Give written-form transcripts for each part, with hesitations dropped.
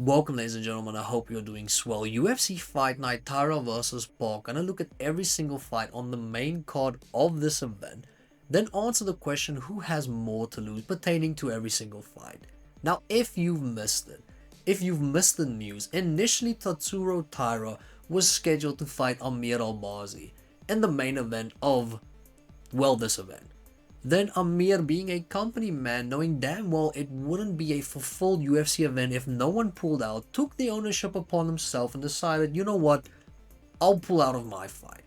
Welcome ladies and gentlemen, I hope you're doing swell. UFC Fight Night, Taira versus Park. Gonna look at every single fight on the main card of this event, then answer the question who has more to lose pertaining to every single fight. Now if you've missed it, if you've missed the news, initially Tatsuro Taira was scheduled to fight Amir Almazi in the main event of, well, this event. Then Amir, being a company man, knowing damn well it wouldn't be a fulfilled UFC event if no one pulled out, took the ownership upon himself and decided, you know what, I'll pull out of my fight.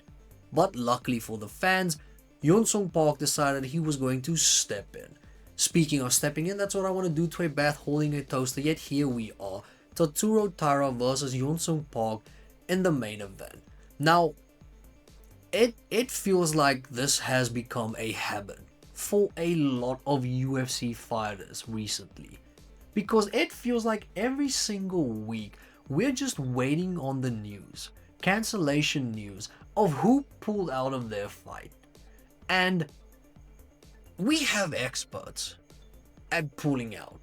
But luckily for the fans, Hyun Sung Park decided he was going to step in. Speaking of stepping in, that's what I want to do to a bath holding a toaster, yet here we are. Tatsuro Taira versus Hyun Sung Park in the main event. Now, it feels like this has become a habit for a lot of UFC fighters recently, because it feels like every single week we're just waiting on the news, cancellation news of who pulled out of their fight. And we have experts at pulling out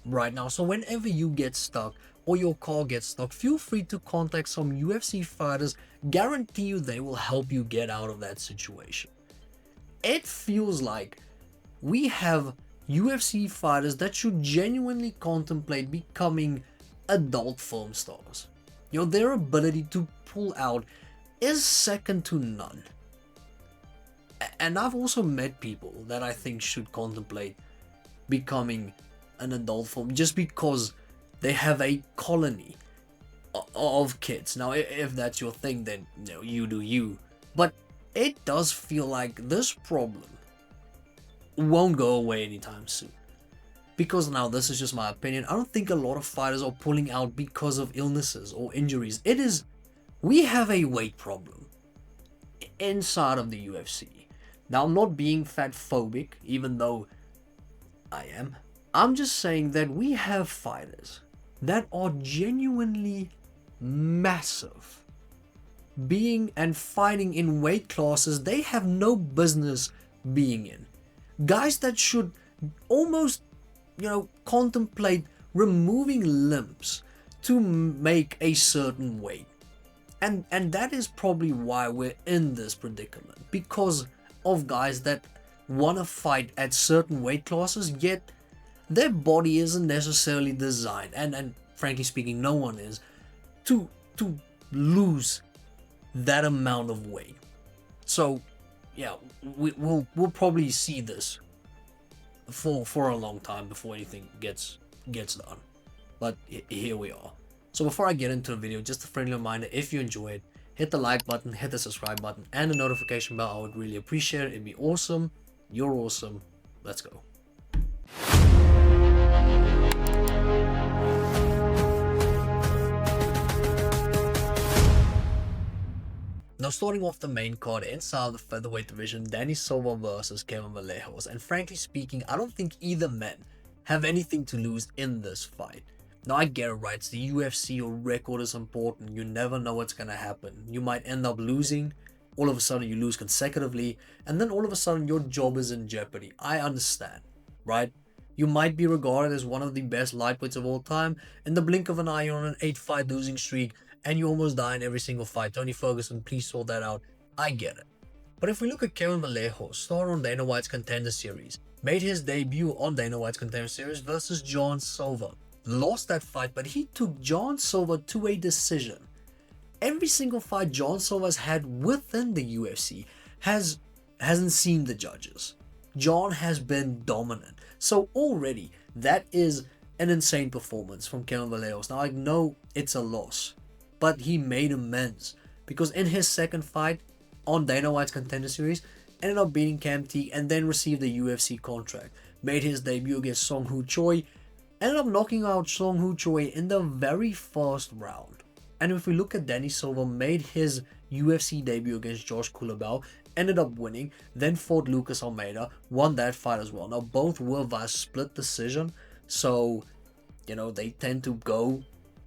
right now, so whenever you get stuck or your car gets stuck, feel free to contact some UFC fighters. Guarantee you they will help you get out of that situation. It feels like we have UFC fighters that should genuinely contemplate becoming adult film stars. You know, their ability to pull out is second to none. And I've also met people that I think should contemplate becoming an adult film just because they have a colony of kids. Now, if that's your thing, then you know, you do you. But it does feel like this problem won't go away anytime soon. Because now, this is just my opinion, I don't think a lot of fighters are pulling out because of illnesses or injuries. It is, we have a weight problem inside of the UFC. Now, I'm not being fat phobic, even though I am. I'm just saying that we have fighters that are genuinely massive, being and fighting in weight classes they have no business being in. Guys that should almost, you know, contemplate removing limbs to make a certain weight. And that is probably why we're in this predicament, because of guys that want to fight at certain weight classes, yet their body isn't necessarily designed, and frankly speaking no one is, to lose that amount of weight. So yeah, we'll probably see this for a long time before anything gets done. But here we are. So before I get into the video, just a friendly reminder, if you enjoy it, hit the like button, hit the subscribe button, and the notification bell. I would really appreciate it. It'd be awesome. You're awesome. Let's go. Now, starting off the main card inside the featherweight division, Danny Silva versus Kevin Vallejos. And frankly speaking, I don't think either men have anything to lose in this fight. Now, I get it, right? It's the UFC, your record is important. You never know what's going to happen. You might end up losing. All of a sudden, you lose consecutively. And then all of a sudden, your job is in jeopardy. I understand, right? You might be regarded as one of the best lightweights of all time. In the blink of an eye, you're on an 8-fight losing streak, and you almost die in every single fight. Tony Ferguson, please sort that out. I get it. But if we look at Kevin Vallejos, star on Dana White's Contender Series, made his debut on Dana White's Contender Series versus John Silva. Lost that fight, but he took John Silva to a decision. Every single fight John Silva's had within the UFC hasn't seen the judges. John has been dominant. So already, that is an insane performance from Kevin Vallejos. Now, I know it's a loss, but he made amends, because in his second fight on Dana White's Contender Series, ended up beating Cam T and then received a UFC contract. Made his debut against Song Ho Choi, ended up knocking out Song Ho Choi in the very first round. And if we look at Danny Silva, made his UFC debut against Josh Kulabau, ended up winning, then fought Lucas Almeida, won that fight as well. Now, both were via split decision, so, you know, they tend to go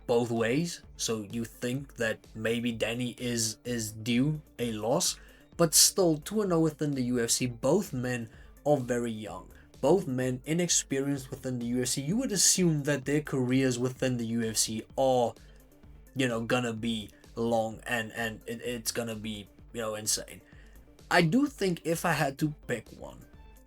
both ways. So you think that maybe Danny is due a loss, but still 2-0 within the UFC. Both men are very young. both men inexperienced within the UFC. You would assume that their careers within the UFC are, gonna be long and it's gonna be, insane. I do think if I had to pick one,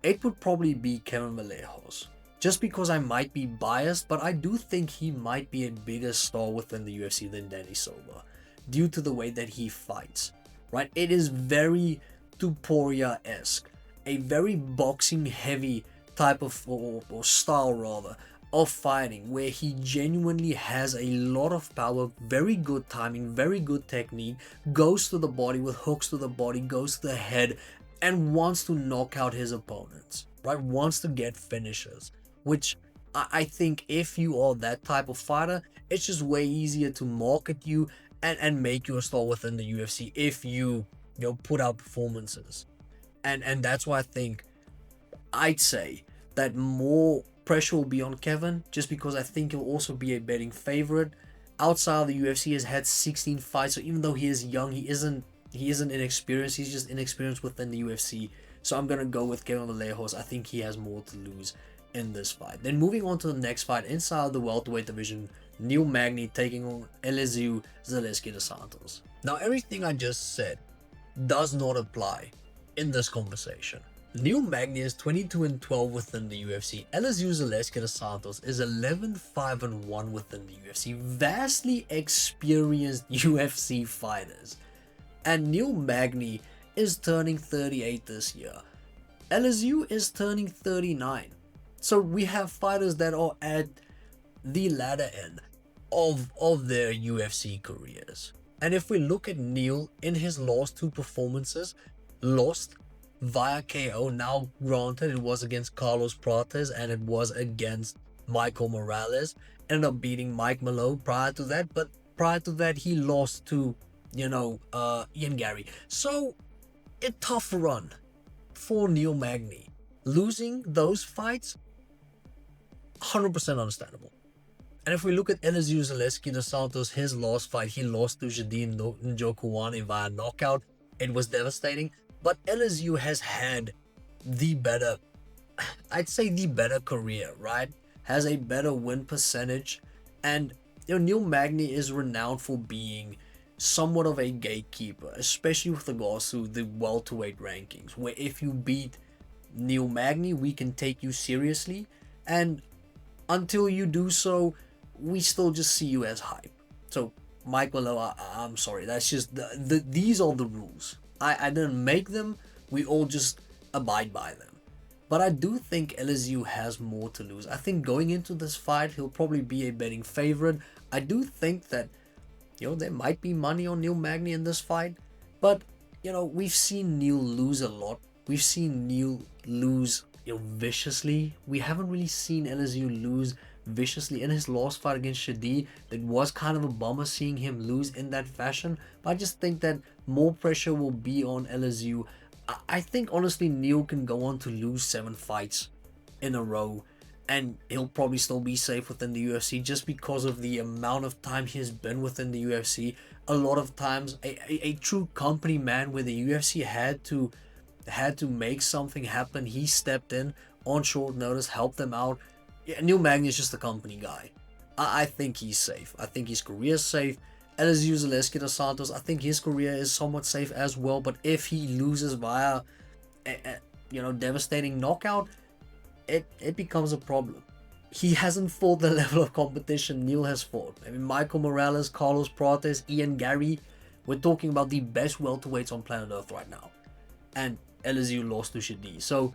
it would probably be Kevin Vallejos. Just because I might be biased, but I do think he might be a bigger star within the UFC than Danny Silva, due to the way that he fights, right? It is very Tuporia-esque, a very boxing heavy type of, or style rather, of fighting, where he genuinely has a lot of power, very good timing, very good technique, goes to the body with hooks to the body, goes to the head, and wants to knock out his opponents, right? Wants to get finishes, which I think if you are that type of fighter, it's just way easier to market you and make you a star within the UFC if you put out performances. And that's why I think I'd say that more pressure will be on Kevin, just because I think he'll also be a betting favorite. Outside of the UFC, has had 16 fights, so even though he is young, he isn't inexperienced. He's just inexperienced within the UFC. So I'm gonna go with Kevin Vallejos. I think he has more to lose in this fight. Then moving on to the next fight inside of the welterweight division, Neil Magny taking on Elizeu Zaleski dos Santos. Now everything I just said does not apply in this conversation. Neil Magny is 22-12 within the UFC. Elizeu Zaleski dos Santos is 11-5-1 within the UFC. Vastly experienced UFC fighters. And Neil Magny is turning 38 this year. Elizeu is turning 39. So we have fighters that are at the latter end of their UFC careers. And if we look at Neil in his last two performances, lost via KO. Now granted, it was against Carlos Prates and it was against Michael Morales. Ended up beating Mike Malone prior to that, but prior to that he lost to Ian Gary. So a tough run for Neil Magny. Losing those fights, 100% understandable. And if we look at Elizeu Zaleski dos Santos, his last fight, he lost to Jadine Njokuani via knockout. It was devastating. But Elizeu has had the better, I'd say the better career, right? Has a better win percentage. And Neil Magny is renowned for being somewhat of a gatekeeper, especially with regards to the welterweight rankings, where if you beat Neil Magny, we can take you seriously. And until you do so, we still just see you as hype. So, Mike Malone, I'm sorry, that's just, these are the rules. I didn't make them, we all just abide by them. But I do think Elizeu has more to lose. I think going into this fight, he'll probably be a betting favorite. I do think that, there might be money on Neil Magny in this fight. But, we've seen Neil lose a lot. We've seen Neil lose, viciously. We haven't really seen Elizeu lose viciously. In his last fight against Shadi, it was kind of a bummer seeing him lose in that fashion. But I just think that more pressure will be on Elizeu. I think honestly Neil can go on to lose 7 fights in a row and he'll probably still be safe within the UFC, just because of the amount of time he has been within the UFC. A lot of times a true company man, where the UFC had to make something happen, he stepped in on short notice, helped them out. Neil Magny is just a company guy. I think he's safe. I think his career is safe. Elizeu Zaleski dos Santos, I think his career is somewhat safe as well. But if he loses via devastating knockout, it becomes a problem. He hasn't fought the level of competition Neil has fought. I mean, Michael Morales, Carlos Prates, Ian Gary. We're talking about the best welterweights on planet Earth right now. And Elizeu lost to Shadi. So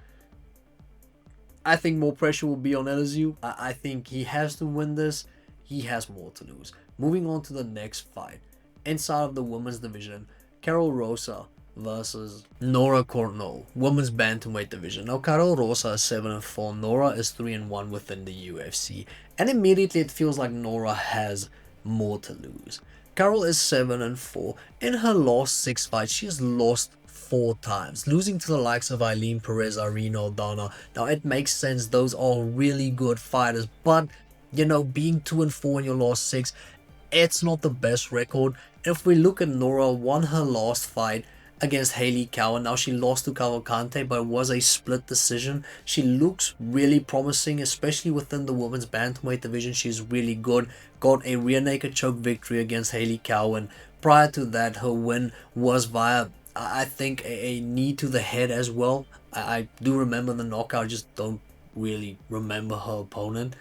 I think more pressure will be on Elizeu. I think he has to win this. He has more to lose. Moving on to the next fight. Inside of the women's division, Carol Rosa versus Nora Cornolle, women's bantamweight division. Now Carol Rosa is 7-4, Nora is 3-1 within the UFC. And immediately it feels like Nora has more to lose. Carol is 7-4. In her last 6 fights, she has lost 4 times, losing to the likes of Eileen Perez, Irene Aldana. Now it makes sense, those are really good fighters, but being 2-4 in your last 6, it's not the best record. If we look at Nora, won her last fight against Hailey Cowan. Now she lost to Cavalcante, but it was a split decision. She looks really promising, especially within the women's bantamweight division. She's really good. Got a rear naked choke victory against Hailey Cowan. Prior to that, her win was via, I think, a knee to the head as well. I do remember the knockout, just don't really remember her opponent.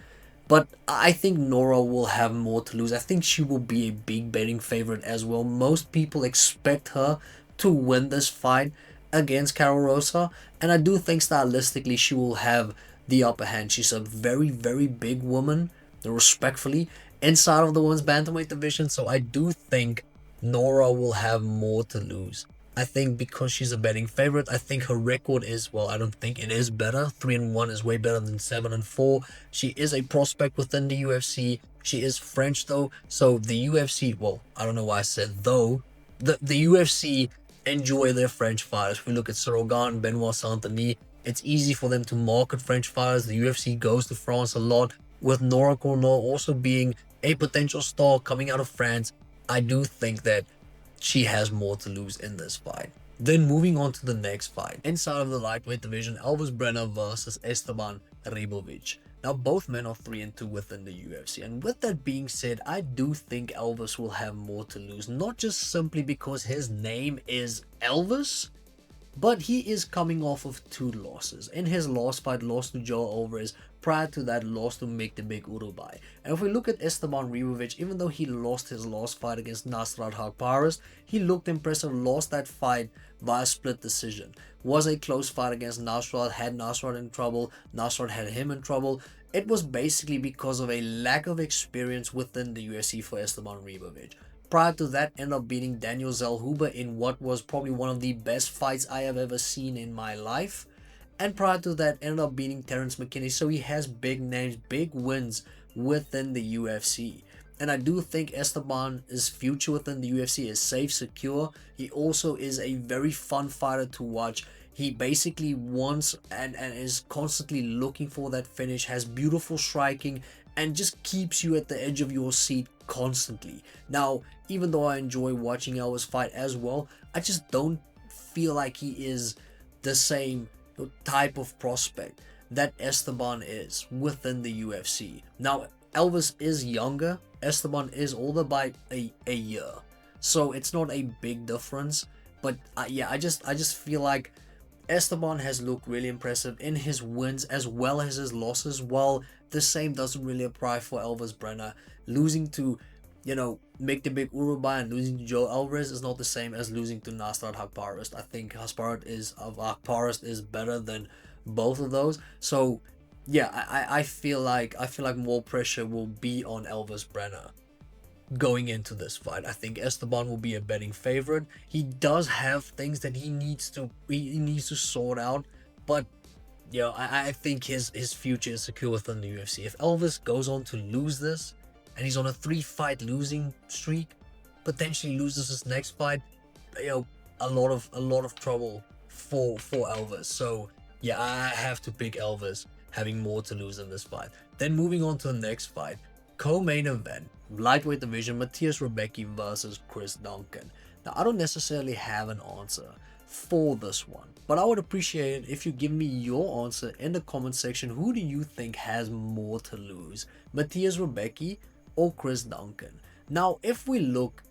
But I think Nora will have more to lose. I think she will be a big betting favorite as well. Most people expect her to win this fight against Carol Rosa. And I do think stylistically she will have the upper hand. She's a very, very big woman, respectfully, inside of the women's bantamweight division. So I do think Nora will have more to lose. I think because she's a betting favorite, I think her record is, well, I don't think it is better. 3-1 is way better than 7-4. She is a prospect within the UFC. She is French though, so the UFC, well, I don't know why I said though, the UFC enjoy their French fighters. If we look at Sorogan, Benoit Saint-Denis, it's easy for them to market French fighters. The UFC goes to France a lot, with Nora Cornolle also being a potential star coming out of France. I do think that she has more to lose in this fight. Then moving on to the next fight. Inside of the lightweight division, Elvis Brener versus Esteban Ribovics. Now both men are 3-2 within the UFC, and with that being said, I do think Elvis will have more to lose, not just simply because his name is Elvis, but he is coming off of 2 losses. In his last fight, lost to Joe Alvarez. Prior to that, lost to Mick the Big Urubai. And if we look at Esteban Ribovics, even though he lost his last fight against Nasrat Haqparast, he looked impressive, lost that fight via split decision. Was a close fight against Nasrat, had Nasrat in trouble, Nasrat had him in trouble. It was basically because of a lack of experience within the UFC for Esteban Ribovics. Prior to that, ended up beating Daniel Zellhuber in what was probably one of the best fights I have ever seen in my life. And prior to that, ended up beating Terrence McKinney. So he has big names, big wins within the UFC. And I do think Esteban's future within the UFC is safe, secure. He also is a very fun fighter to watch. He basically wants and is constantly looking for that finish, has beautiful striking, and just keeps you at the edge of your seat constantly. Now, even though I enjoy watching Elvis fight as well, I just don't feel like he is the same type of prospect that Esteban is within the UFC. Now, Elvis is younger, Esteban is older by a year, so it's not a big difference. But yeah, I just feel like Esteban has looked really impressive in his wins as well as his losses, while the same doesn't really apply for Elvis Brener. Losing to, Mick the Big Urubai and losing to Joe Alvarez is not the same as losing to Nasrat Haqparast. I think Haqparast is better than both of those. So yeah, I feel like more pressure will be on Elvis Brener going into this fight. I think Esteban will be a betting favorite. He does have things that he needs to sort out, but I think his future is secure within the UFC. If Elvis goes on to lose this, and he's on a 3-fight losing streak, potentially loses his next fight, a lot of trouble for Elvis. So yeah, I have to pick Elvis having more to lose in this fight. Then moving on to the next fight, co-main event, lightweight division, Matthias Rebecki versus Chris Duncan. Now, I don't necessarily have an answer for this one, but I would appreciate it if you give me your answer in the comment section. Who do you think has more to lose, Matthias Rebecki or Chris Duncan? Now, if we look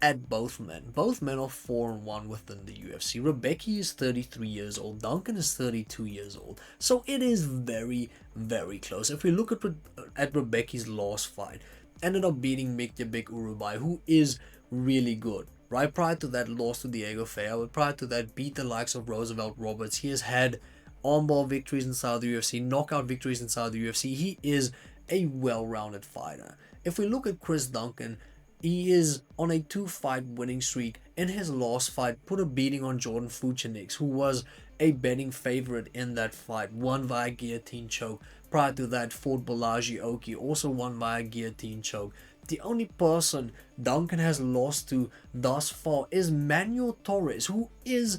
at both men are 4-1 within the UFC. Rebecki is 33 years old, Duncan is 32 years old, so it is very, very close. If we look at Rebecki's last fight, ended up beating Mick the Big Urubai, who is really good. Right prior to that, lost to Diego Fea, but prior to that, beat the likes of Roosevelt Roberts. He has had armbar victories inside the UFC, knockout victories inside the UFC. He is a well-rounded fighter. If we look at Chris Duncan, he is on a 2-fight winning streak. In his last fight, put a beating on Jordan Fuchinix, who was a betting favorite in that fight, won via guillotine choke. Prior to that, fought Balaji Oki, also won via guillotine choke. The only person Duncan has lost to thus far is Manuel Torres, who is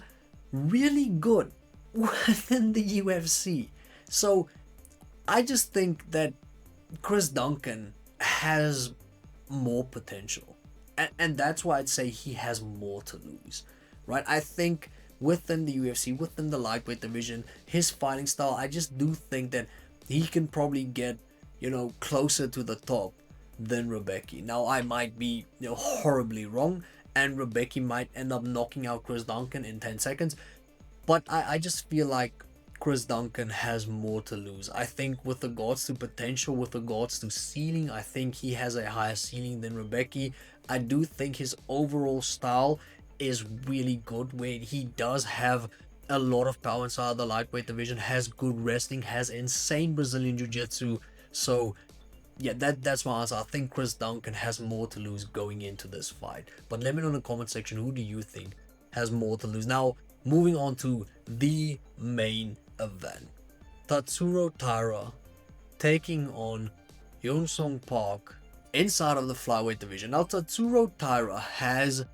really good within the UFC. So I just think that Chris Duncan has more potential, and that's why I'd say he has more to lose. right? I think within the UFC, within the lightweight division, his fighting style, I just do think that he can probably get, closer to the top than Rebecki. Now, I might be, horribly wrong, and Rebecki might end up knocking out Chris Duncan in 10 seconds, but I just feel like Chris Duncan has more to lose. I think with regards to potential, with regards to ceiling, I think he has a higher ceiling than Rebecki. I do think his overall style is really good, where he does have a lot of power inside the lightweight division, has good wrestling, has insane Brazilian Jiu-Jitsu. So yeah, that's my answer. I think Chris Duncan has more to lose going into this fight. But let me know in the comment section, who do you think has more to lose? Now, moving on to the main event. Tatsuro Taira taking on Hyun Sung Park inside of the flyweight division. Now, Tatsuro Taira has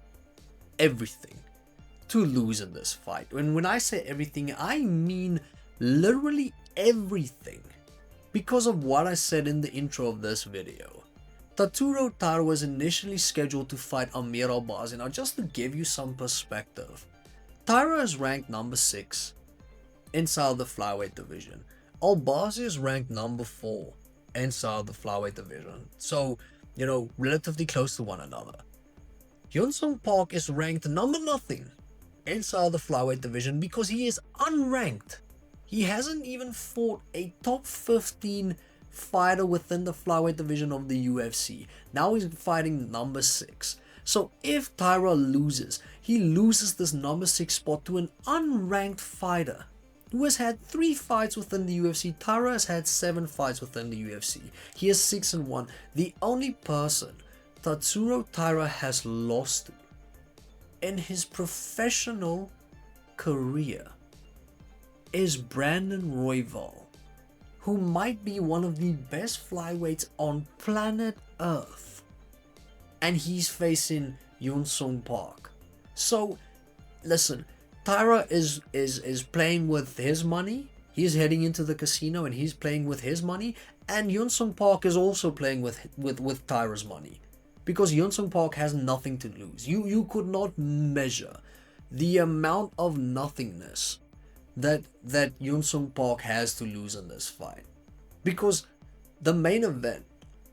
everything to lose in this fight. When I say everything, I mean literally everything, because of what I said in the intro of this video. Tatsuro Taira was initially scheduled to fight Amir Albazi. Now, just to give you some perspective, Taira is ranked number 6 inside the flyweight division. Albazi is ranked number 4 inside the flyweight division. So, relatively close to one another. Hyun Sung Park is ranked number nothing inside the flyweight division because he is unranked. He hasn't even fought a top 15 fighter within the flyweight division of the UFC. Now he's fighting number 6. So if Taira loses, he loses this number 6 spot to an unranked fighter who has had 3 fights within the UFC. Taira has had 7 fights within the UFC. He is 6-1. The only person Tatsuro Taira has lost in his professional career is Brandon Royval, who might be one of the best flyweights on planet Earth. And he's facing Hyun Sung Park. So, listen, Taira is playing with his money. He's heading into the casino and he's playing with his money. And Hyun Sung Park is also playing with Taira's money, because Hyun Sung Park has nothing to lose. You could not measure the amount of nothingness that Hyun Sung Park has to lose in this fight, because the main event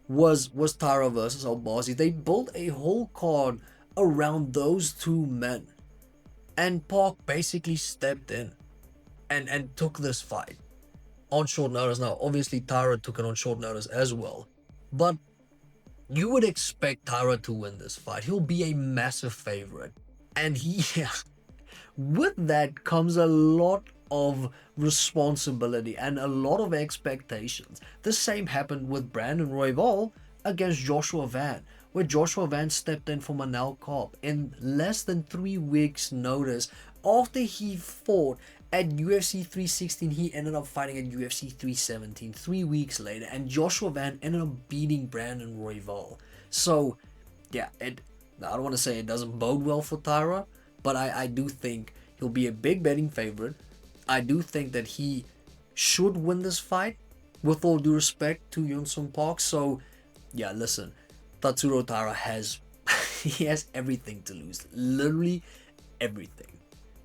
was Taira versus Albazi. They built a whole card around those two men, and Park basically stepped in and took this fight on short notice. Now, obviously, Taira took it on short notice as well, but you would expect Taira to win this fight. He'll be a massive favorite, and with that comes a lot of responsibility and a lot of expectations. The same happened with Brandon Royval against Joshua Van, where Joshua Van stepped in for Manel Kape in less than 3 weeks notice. After he fought at UFC 316, he ended up fighting at UFC 317 3 weeks later, and Joshua Van ended up beating Brandon Royval. So yeah, I don't want to say it doesn't bode well for Taira, but I do think he'll be a big betting favorite. I do think that he should win this fight, with all due respect to Hyun Sung Park. So yeah, listen, Tatsuro Taira has he has everything to lose, literally everything.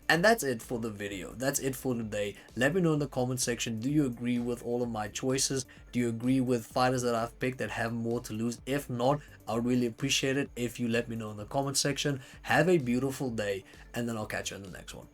And that's it for the video. That's it for today. Let me know in the comment section, do you agree with all of my choices? Do you agree with fighters that I've picked that have more to lose? If not, I would really appreciate it if you let me know in the comment section. Have a beautiful day, and then I'll catch you in the next one.